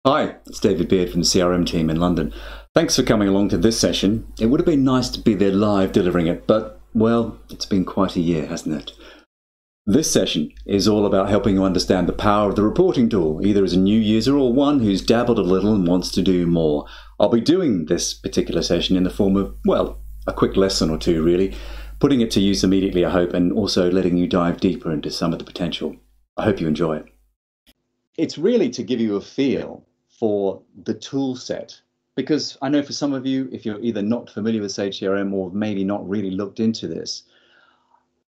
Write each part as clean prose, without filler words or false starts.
Hi, it's David Beard from the CRM team in London. Thanks for coming along to this session. It would have been nice to be there live delivering it, but, well, it's been quite a year, hasn't it? This session is all about helping you understand the power of the reporting tool, either as a new user or one who's dabbled a little and wants to do more. I'll be doing this particular session in the form of, well, a quick lesson or two, really, putting it to use immediately, I hope, and also letting you dive deeper into some of the potential. I hope you enjoy it. It's really to give you a feel for the tool set, because I know for some of you, if you're either not familiar with Sage CRM or maybe not really looked into this,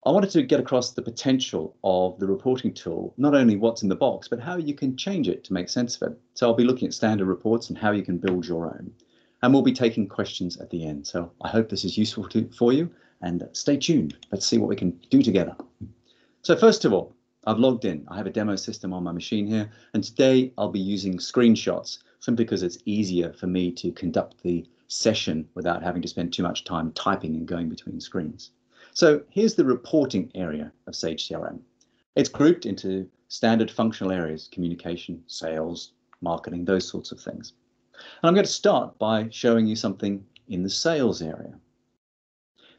I wanted to get across the potential of the reporting tool, not only what's in the box, but how you can change it to make sense of it. So I'll be looking at standard reports and how you can build your own. And we'll be taking questions at the end. So I hope this is useful for you, and stay tuned. Let's see what we can do together. So first of all, I've logged in. I have a demo system on my machine here, and today I'll be using screenshots simply because it's easier for me to conduct the session without having to spend too much time typing and going between screens. So here's the reporting area of Sage CRM. It's grouped into standard functional areas: communication, sales, marketing, those sorts of things. And I'm going to start by showing you something in the sales area.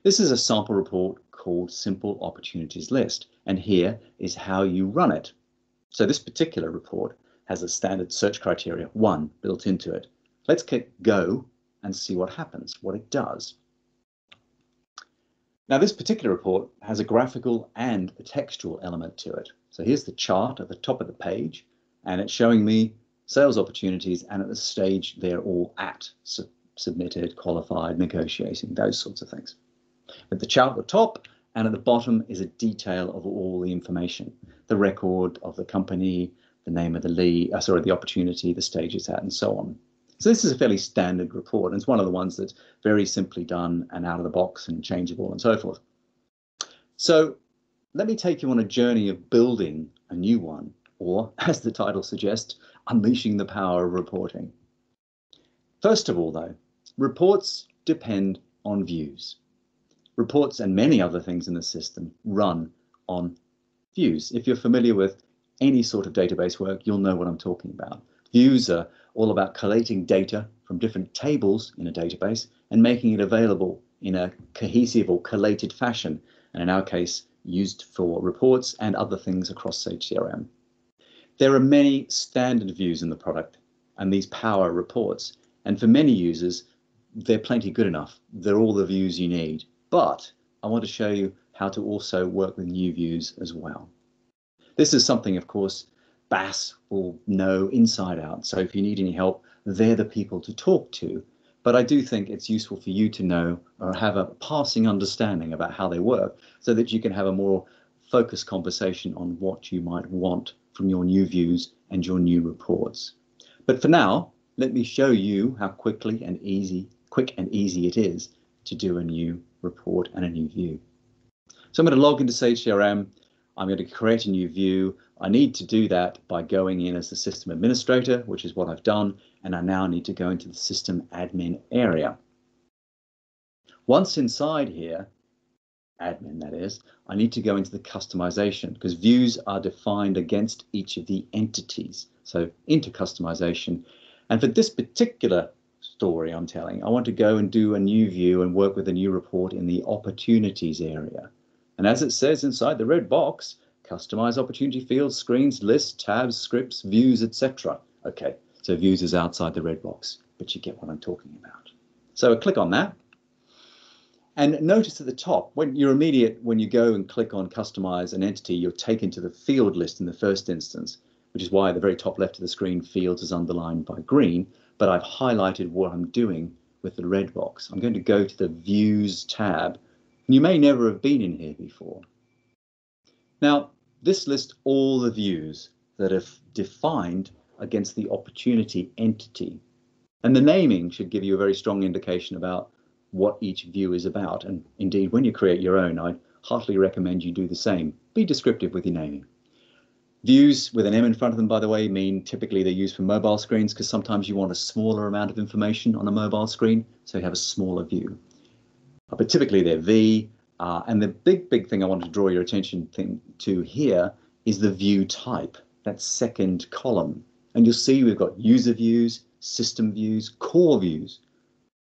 This is a sample report called Simple Opportunities List, and here is how you run it. So this particular report has a standard search criteria 1 built into it. Let's click Go and see what happens, what it does. Now this particular report has a graphical and a textual element to it. So here's the chart at the top of the page, and it's showing me sales opportunities and at the stage they're all at: submitted, qualified, negotiating, those sorts of things. At the chart at the top and at the bottom is a detail of all the information: the record of the company, the name of the lead, the opportunity, the stage it's at, and so on. So this is a fairly standard report, and it's one of the ones that's very simply done and out of the box and changeable and so forth. So let me take you on a journey of building a new one, or as the title suggests, unleashing the power of reporting. First of all, though, reports depend on views. Reports and many other things in the system run on views. If you're familiar with any sort of database work, you'll know what I'm talking about. Views are all about collating data from different tables in a database and making it available in a cohesive or collated fashion, and in our case, used for reports and other things across Sage CRM. There are many standard views in the product, and these power reports. And for many users, they're plenty good enough. They're all the views you need. But I want to show you how to also work with new views as well. This is something, of course, BAASS will know inside out. So if you need any help, they're the people to talk to. But I do think it's useful for you to know or have a passing understanding about how they work so that you can have a more focused conversation on what you might want from your new views and your new reports. But for now, let me show you how quick and easy it is to do a new report and a new view. So I'm going to log into Sage CRM. I'm going to create a new view. I need to do that by going in as the system administrator, which is what I've done, and I now need to go into the system admin area. Once inside here, admin that is, I need to go into the customization, because views are defined against each of the entities. So into customization. And for this particular story I'm telling, I want to go and do a new view and work with a new report in the opportunities area. And as it says inside the red box, customize opportunity fields, screens, lists, tabs, scripts, views, etc. Okay, so views is outside the red box, but you get what I'm talking about. So I click on that. And notice at the top, when you go and click on customize an entity, you're taken to the field list in the first instance, which is why at the very top left of the screen, fields is underlined by green, but I've highlighted what I'm doing with the red box. I'm going to go to the Views tab. You may never have been in here before. Now, this lists all the views that are defined against the opportunity entity. And the naming should give you a very strong indication about what each view is about. And indeed, when you create your own, I'd heartily recommend you do the same. Be descriptive with your naming. Views with an M in front of them, by the way, mean typically they're used for mobile screens, because sometimes you want a smaller amount of information on a mobile screen, so you have a smaller view. But typically they're V. And the big thing I want to draw your attention to here is the view type, that second column. And you'll see we've got user views, system views, core views.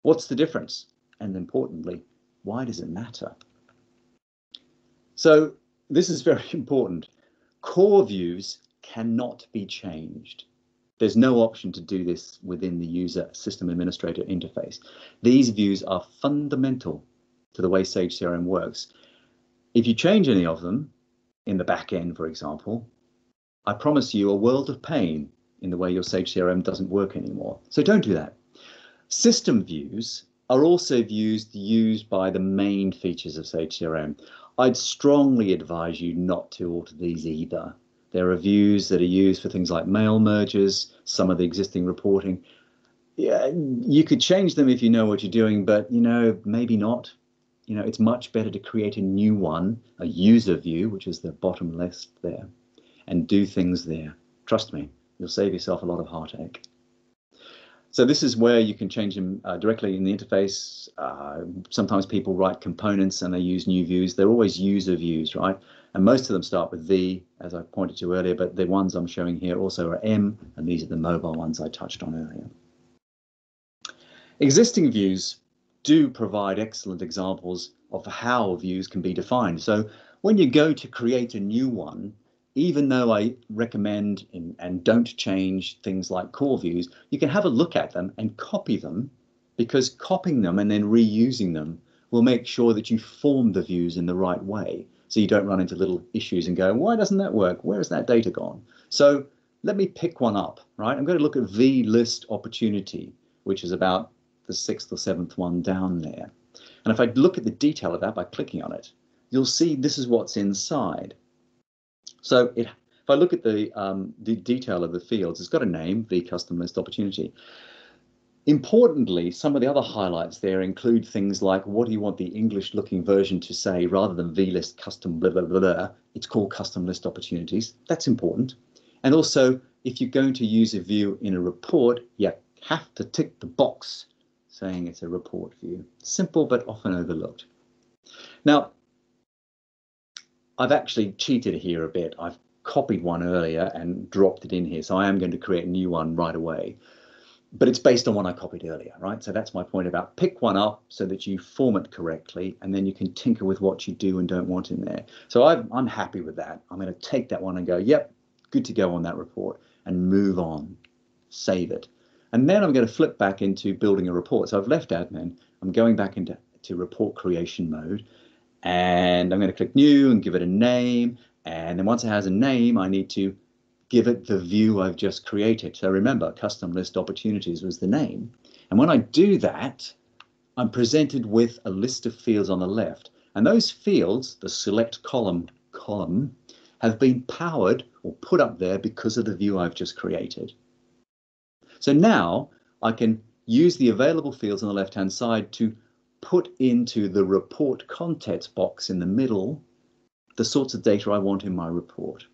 What's the difference? And importantly, why does it matter? So this is very important. Core views cannot be changed. There's no option to do this within the user system administrator interface. These views are fundamental to the way Sage CRM works. If you change any of them in the back end, for example, I promise you a world of pain in the way your Sage CRM doesn't work anymore. So don't do that. System views are also views used by the main features of Sage CRM. I'd strongly advise you not to alter these either. There are views that are used for things like mail mergers, some of the existing reporting. Yeah, you could change them if you know what you're doing, but maybe not. It's much better to create a new one, a user view, which is the bottom left there, and do things there. Trust me, you'll save yourself a lot of heartache. So this is where you can change them directly in the interface. Sometimes people write components and they use new views. They're always user views, right? And most of them start with V, as I pointed to earlier, but the ones I'm showing here also are M, and these are the mobile ones I touched on earlier. Existing views do provide excellent examples of how views can be defined. So when you go to create a new one, even though I recommend and don't change things like core views, you can have a look at them and copy them, because copying them and then reusing them will make sure that you form the views in the right way. So you don't run into little issues and go, why doesn't that work? Where has that data gone? So let me pick one up, right? I'm going to look at vList opportunity, which is about the 6th or 7th one down there. And if I look at the detail of that by clicking on it, you'll see this is what's inside. So if I look at the detail of the fields, it's got a name, the custom list opportunity. Importantly, some of the other highlights there include things like, what do you want the English looking version to say? Rather than vlist custom blah, blah, blah, blah, it's called custom list opportunities. That's important. And also, if you're going to use a view in a report, you have to tick the box saying it's a report view. Simple, but often overlooked. Now, I've actually cheated here a bit. I've copied one earlier and dropped it in here. So I am going to create a new one right away. But it's based on one I copied earlier, right? So that's my point about pick one up so that you form it correctly, and then you can tinker with what you do and don't want in there. So I'm happy with that. I'm going to take that one and go, yep, good to go on that report, and move on, save it. And then I'm going to flip back into building a report. So I've left admin. I'm going back into report creation mode. And I'm going to click new and give it a name. And then once it has a name, I need to give it the view I've just created. So remember, custom list opportunities was the name. And when I do that, I'm presented with a list of fields on the left. And those fields, the select column, have been powered or put up there because of the view I've just created. So now I can use the available fields on the left-hand side to put into the report contents box in the middle the sorts of data I want in my report.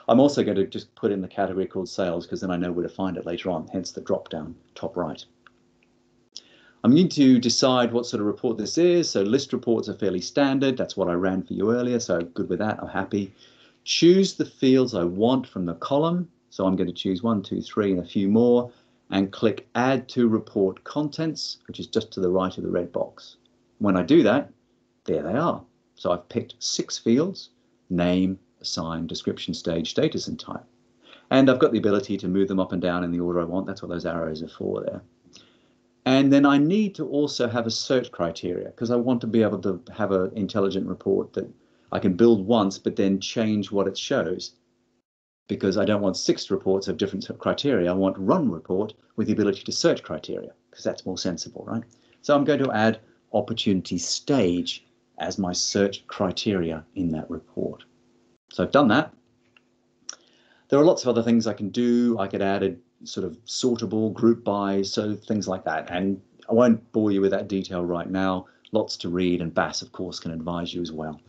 I'm also going to just put in the category called sales, because then I know where to find it later on, hence the drop down top right. I'm going to decide what sort of report this is. So list reports are fairly standard. That's what I ran for you earlier. So good with that. I'm happy. Choose the fields I want from the column. So I'm going to choose 1, 2, 3 and a few more, and click add to report contents, which is just to the right of the red box. When I do that, there they are. So I've picked 6 fields: name, assign, description, stage, status, and type. And I've got the ability to move them up and down in the order I want. That's what those arrows are for there. And then I need to also have a search criteria, because I want to be able to have an intelligent report that I can build once, but then change what it shows. Because I don't want 6 reports of different criteria. I want one report with the ability to search criteria, because that's more sensible, right? So I'm going to add opportunity stage as my search criteria in that report. So I've done that. There are lots of other things I can do. I could add a sort of sortable, group by, so things like that. And I won't bore you with that detail right now. Lots to read, and BAASS, of course, can advise you as well.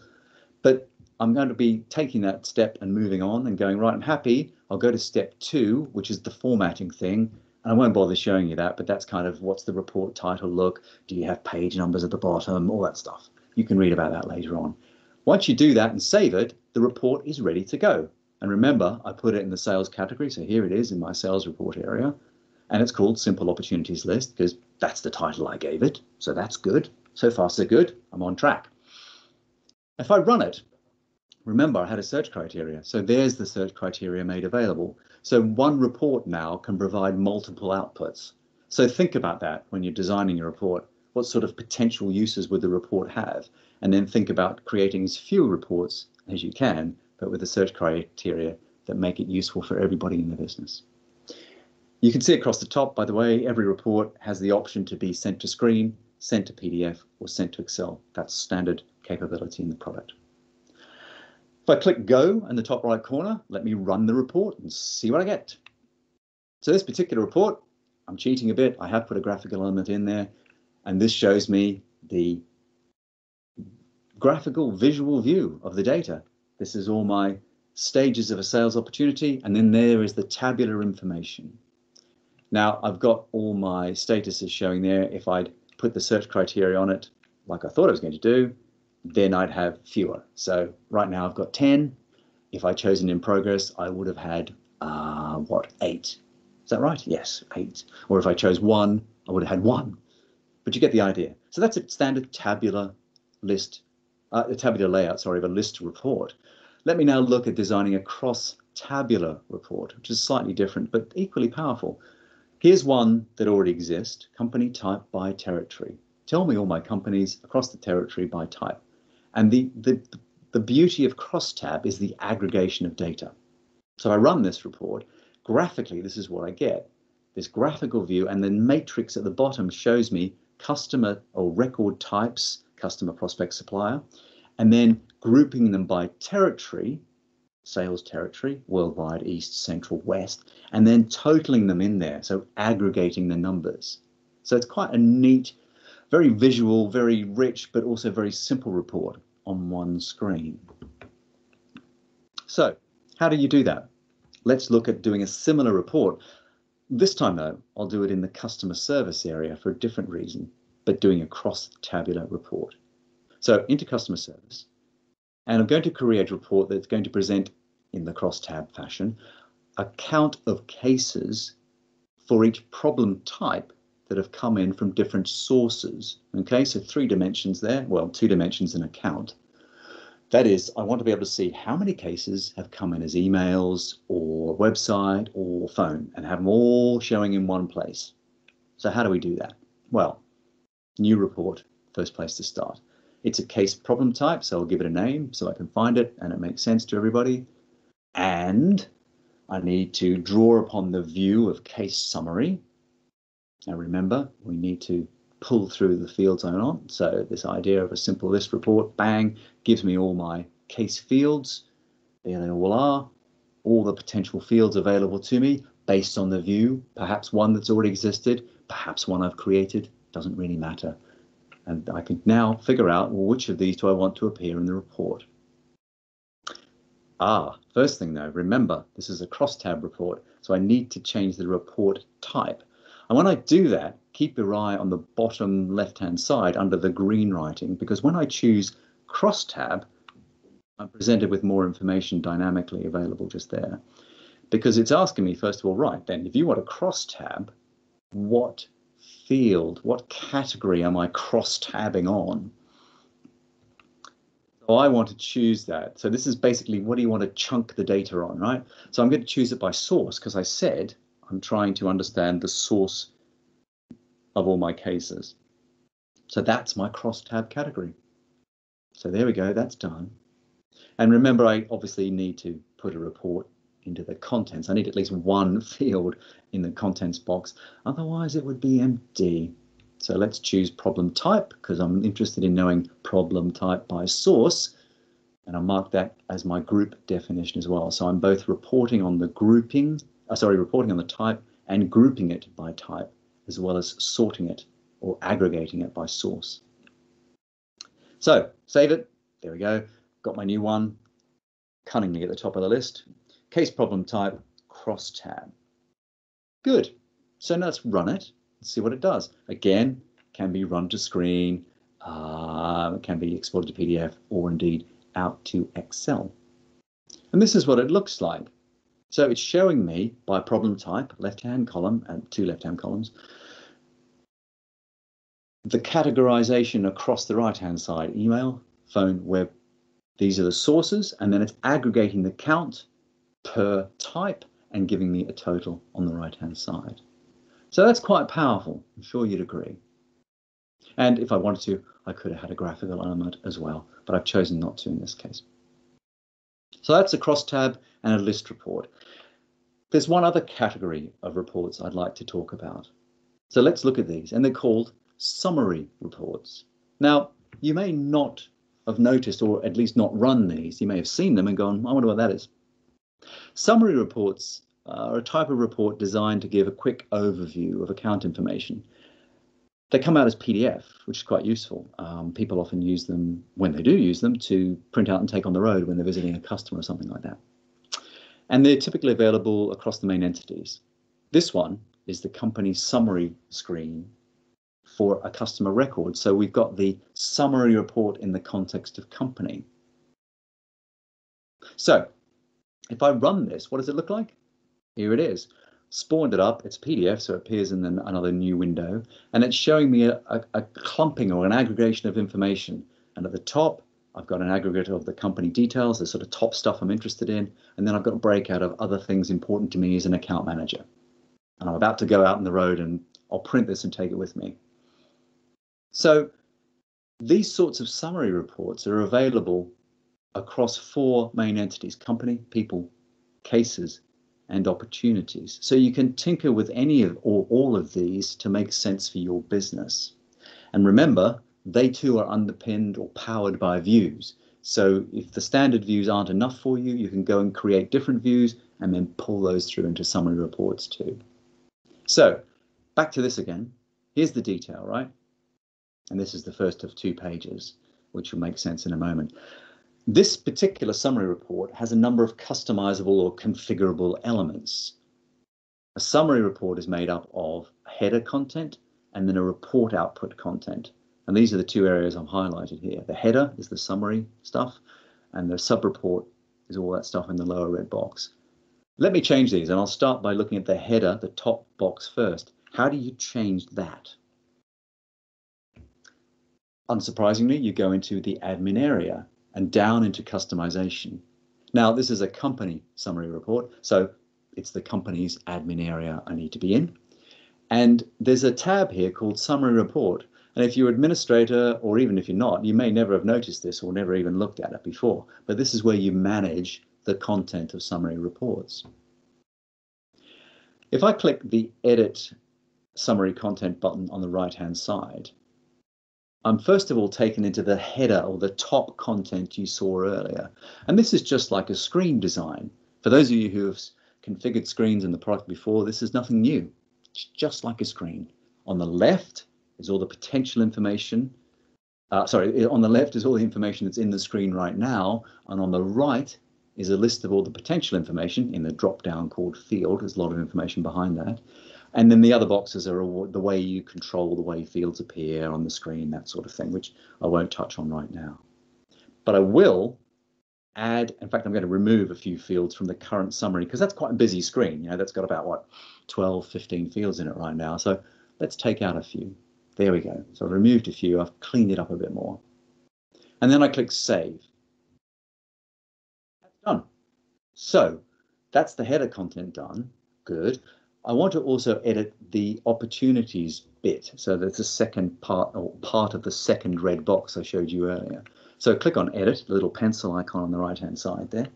But I'm going to be taking that step and moving on and going, right, I'm happy. I'll go to step 2, which is the formatting thing. And I won't bother showing you that, but that's kind of what's the report title look? Do you have page numbers at the bottom? All that stuff. You can read about that later on. Once you do that and save it, the report is ready to go. And remember, I put it in the sales category. So here it is in my sales report area. And it's called Simple Opportunities List because that's the title I gave it. So that's good. So far, so good. I'm on track. If I run it, remember I had a search criteria. So there's the search criteria made available. So one report now can provide multiple outputs. So think about that when you're designing your report. What sort of potential uses would the report have? And then think about creating as few reports as you can, but with the search criteria that make it useful for everybody in the business. You can see across the top, by the way, every report has the option to be sent to screen, sent to PDF, or sent to Excel. That's standard capability in the product. If I click Go in the top right corner, let me run the report and see what I get. So this particular report, I'm cheating a bit. I have put a graphical element in there, and this shows me the graphical visual view of the data. This is all my stages of a sales opportunity, and then there is the tabular information. Now I've got all my statuses showing there. If I'd put the search criteria on it, like I thought I was going to do, then I'd have fewer. So right now I've got 10. If I chosen in progress, I would have had, 8? Is that right? Yes, 8. Or if I chose 1, I would have had 1. But you get the idea. So that's a standard tabular list, a tabular layout, sorry, of a list report. Let me now look at designing a cross-tabular report, which is slightly different, but equally powerful. Here's one that already exists, company type by territory. Tell me all my companies across the territory by type. And the beauty of crosstab is the aggregation of data. So I run this report. Graphically, this is what I get. This graphical view, and then matrix at the bottom shows me customer or record types, customer, prospect, supplier, and then grouping them by territory, sales territory, worldwide, east, central, west, and then totaling them in there, so aggregating the numbers. So it's quite a neat, very visual, very rich, but also very simple report on one screen. So how do you do that? Let's look at doing a similar report. This time though, I'll do it in the customer service area for a different reason, but doing a cross-tabular report. So into customer service, and I'm going to create a report that's going to present in the cross-tab fashion a count of cases for each problem type that have come in from different sources. Okay, so 3 dimensions there, well, 2 dimensions in a count. That is, I want to be able to see how many cases have come in as emails or website or phone and have them all showing in one place. So how do we do that? Well, new report, first place to start. It's a case problem type, so I'll give it a name so I can find it and it makes sense to everybody. And I need to draw upon the view of case summary. Now remember, we need to pull through the fields I'm on. So this idea of a simple list report, bang, gives me all my case fields. There they all are, all the potential fields available to me based on the view, perhaps one that's already existed, perhaps one I've created, doesn't really matter. And I can now figure out, well, which of these do I want to appear in the report? First thing though, remember, this is a cross-tab report, so I need to change the report type. And when I do that, keep your eye on the bottom left-hand side under the green writing, because when I choose cross-tab, I'm presented with more information dynamically available just there. Because it's asking me, first of all, right, then, if you want a cross-tab, what field, what category am I cross-tabbing on? So I want to choose that. So this is basically, what do you want to chunk the data on, right? So I'm going to choose it by source, because I said I'm trying to understand the source of all my cases. So that's my cross-tab category. So there we go, that's done. And remember, I obviously need to put a report into the contents. I need at least one field in the contents box, otherwise it would be empty. So let's choose problem type, because I'm interested in knowing problem type by source, and I'll mark that as my group definition as well. So I'm both reporting on the grouping, reporting on the type and grouping it by type, as well as sorting it or aggregating it by source. So save it, there we go, got my new one, cunningly at the top of the list. Case problem type, cross-tab. Good, so now let's run it and see what it does. Again, can be run to screen, can be exported to PDF, or indeed out to Excel. And this is what it looks like. So it's showing me by problem type, left-hand column and two left-hand columns, the categorization across the right-hand side, email, phone, web. These are the sources, and then it's aggregating the count per type and giving me a total on the right-hand side. So that's quite powerful. I'm sure you'd agree. And if I wanted to, I could have had a graphical element as well, but I've chosen not to in this case. So that's a crosstab and a list report. There's one other category of reports I'd like to talk about. So let's look at these, and they're called summary reports. Now, you may not have noticed, or at least not run these. You may have seen them and gone, I wonder what that is. Summary reports are a type of report designed to give a quick overview of account information. They come out as PDF, which is quite useful. People often use them, when they do use them, to print out and take on the road when they're visiting a customer or something like that. And they're typically available across the main entities. This one is the company summary screen for a customer record. So we've got the summary report in the context of company. So if I run this, what does it look like? Here it is. Spawned it up. It's a PDF, so it appears in another new window, and it's showing me a clumping or an aggregation of information. And at the top, I've got an aggregate of the company details, the sort of top stuff I'm interested in, and then I've got a breakout of other things important to me as an account manager. And I'm about to go out on the road, and I'll print this and take it with me. So these sorts of summary reports are available across four main entities: company, people, cases, and opportunities. So you can tinker with any of or all of these to make sense for your business. And remember, they too are underpinned or powered by views. So if the standard views aren't enough for you, you can go and create different views and then pull those through into summary reports too. So back to this again. Here's the detail, right? And this is the first of 2 pages, which will make sense in a moment. This particular summary report has a number of customizable or configurable elements. A summary report is made up of header content and then a report output content. And these are the 2 areas I've highlighted here. The header is the summary stuff, and the sub-report is all that stuff in the lower red box. Let me change these, and I'll start by looking at the header, the top box first. How do you change that? Unsurprisingly, you go into the admin area and down into customization. Now, this is a company summary report, so it's the company's admin area I need to be in. And there's a tab here called Summary Report. And if you're an administrator, or even if you're not, you may never have noticed this or never even looked at it before. But this is where you manage the content of summary reports. If I click the Edit Summary Content button on the right-hand side, I'm first of all taken into the header or the top content you saw earlier. And this is just like a screen design. For those of you who have configured screens in the product before, this is nothing new. It's just like a screen. On the left is all the potential information. On the left is all the information that's in the screen right now. And on the right is a list of all the potential information in the drop-down called field. There's a lot of information behind that. And then the other boxes are the way you control the way fields appear on the screen, that sort of thing, which I won't touch on right now. But I will add, in fact, I'm going to remove a few fields from the current summary because that's quite a busy screen. You know, that's got about, what, 12, 15 fields in it right now. So let's take out a few. There we go. So I've removed a few. I've cleaned it up a bit more. And then I click Save. That's done. So that's the header content done. Good. I want to also edit the opportunities bit. So that's the second part, or part of the second red box I showed you earlier. So click on Edit, the little pencil icon on the right-hand side there.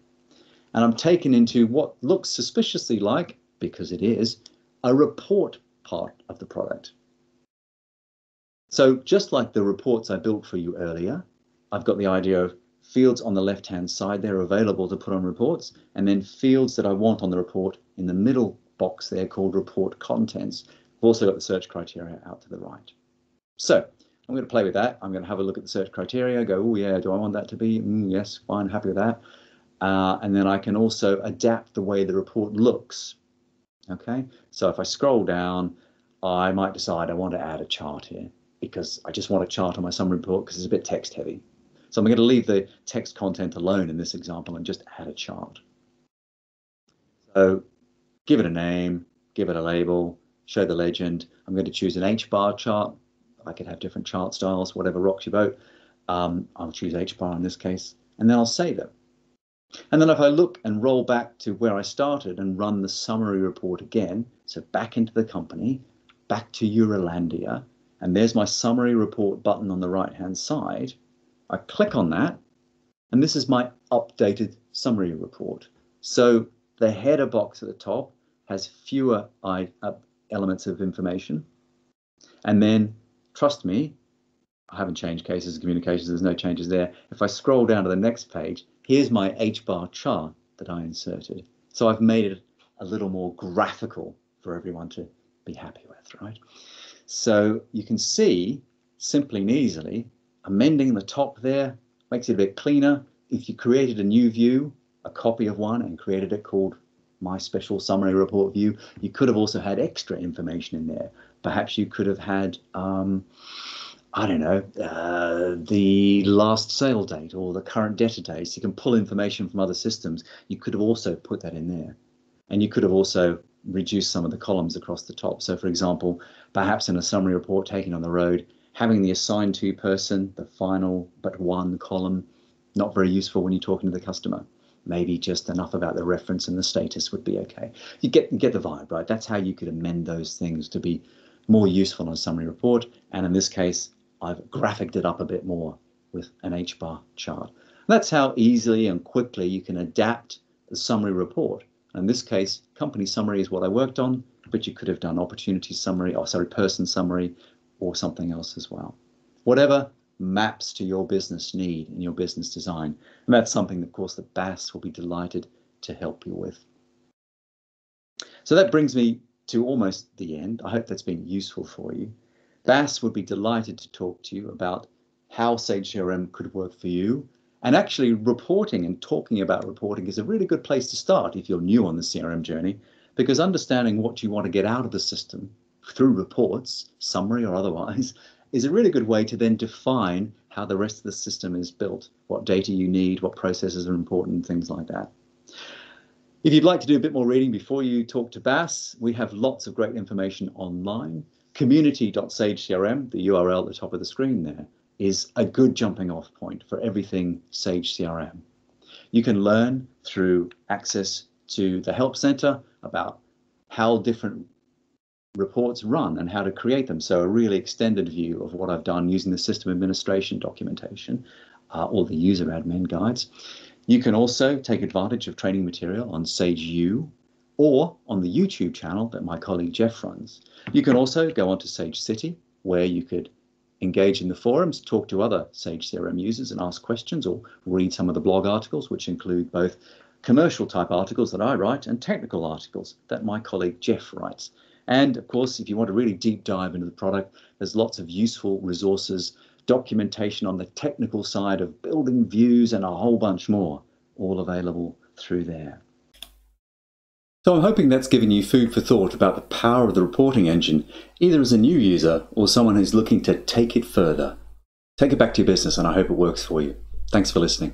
And I'm taken into what looks suspiciously like, because it is, a report part of the product. So just like the reports I built for you earlier, I've got the idea of fields on the left-hand side. They're available to put on reports, and then fields that I want on the report in the middle box there called Report Contents. I've also got the search criteria out to the right. So I'm going to play with that. I'm going to have a look at the search criteria, go, oh yeah, do I want that to be? Yes, fine, happy with that. And then I can also adapt the way the report looks. Okay, so if I scroll down, I might decide I want to add a chart here because I just want a chart on my summary report because it's a bit text heavy. So I'm going to leave the text content alone in this example and just add a chart. So give it a name, give it a label, show the legend. I'm going to choose an H-bar chart. I could have different chart styles, whatever rocks your boat. I'll choose H-bar in this case, and then I'll save it. And then if I look and roll back to where I started and run the summary report again, so back into the company, back to Eurolandia, and there's my summary report button on the right-hand side. I click on that, and this is my updated summary report. So the header box at the top has fewer elements of information. And then, trust me, I haven't changed cases of communications, there's no changes there. If I scroll down to the next page, here's my H-bar chart that I inserted. So I've made it a little more graphical for everyone to be happy with, right? So you can see, simply and easily, amending the top there makes it a bit cleaner. If you created a new view, a copy of one, and created it called My Special Summary Report View, you could have also had extra information in there. Perhaps you could have had, I don't know, the last sale date or the current debtor date. So you can pull information from other systems. You could have also put that in there. And you could have also reduced some of the columns across the top. So for example, perhaps in a summary report taken on the road, having the assigned to person, the final but one column, not very useful when you're talking to the customer. Maybe just enough about the reference and the status would be okay. You get the vibe, right? That's how you could amend those things to be more useful in a summary report. And in this case, I've graphicked it up a bit more with an H-bar chart. That's how easily and quickly you can adapt the summary report. In this case, company summary is what I worked on, but you could have done opportunity summary, person summary, or something else as well. Whatever maps to your business need and your business design. And that's something, of course, that BAASS will be delighted to help you with. So that brings me to almost the end. I hope that's been useful for you. BAASS would be delighted to talk to you about how Sage CRM could work for you. And actually reporting and talking about reporting is a really good place to start if you're new on the CRM journey, because understanding what you want to get out of the system through reports, summary or otherwise, is a really good way to then define how the rest of the system is built, what data you need, what processes are important, things like that. If you'd like to do a bit more reading before you talk to BAASS, we have lots of great information online. Community.sagecrm, the URL at the top of the screen there, is a good jumping off point for everything Sage CRM. You can learn through access to the Help Center about how different reports run and how to create them. So a really extended view of what I've done using the system administration documentation or the user admin guides. You can also take advantage of training material on Sage U or on the YouTube channel that my colleague Jeff runs. You can also go onto Sage City, where you could engage in the forums, talk to other Sage CRM users and ask questions, or read some of the blog articles, which include both commercial type articles that I write and technical articles that my colleague Jeff writes. And of course, if you want to really deep dive into the product, there's lots of useful resources, documentation on the technical side of building views and a whole bunch more, all available through there. So I'm hoping that's given you food for thought about the power of the reporting engine, either as a new user or someone who's looking to take it further. Take it back to your business, and I hope it works for you. Thanks for listening.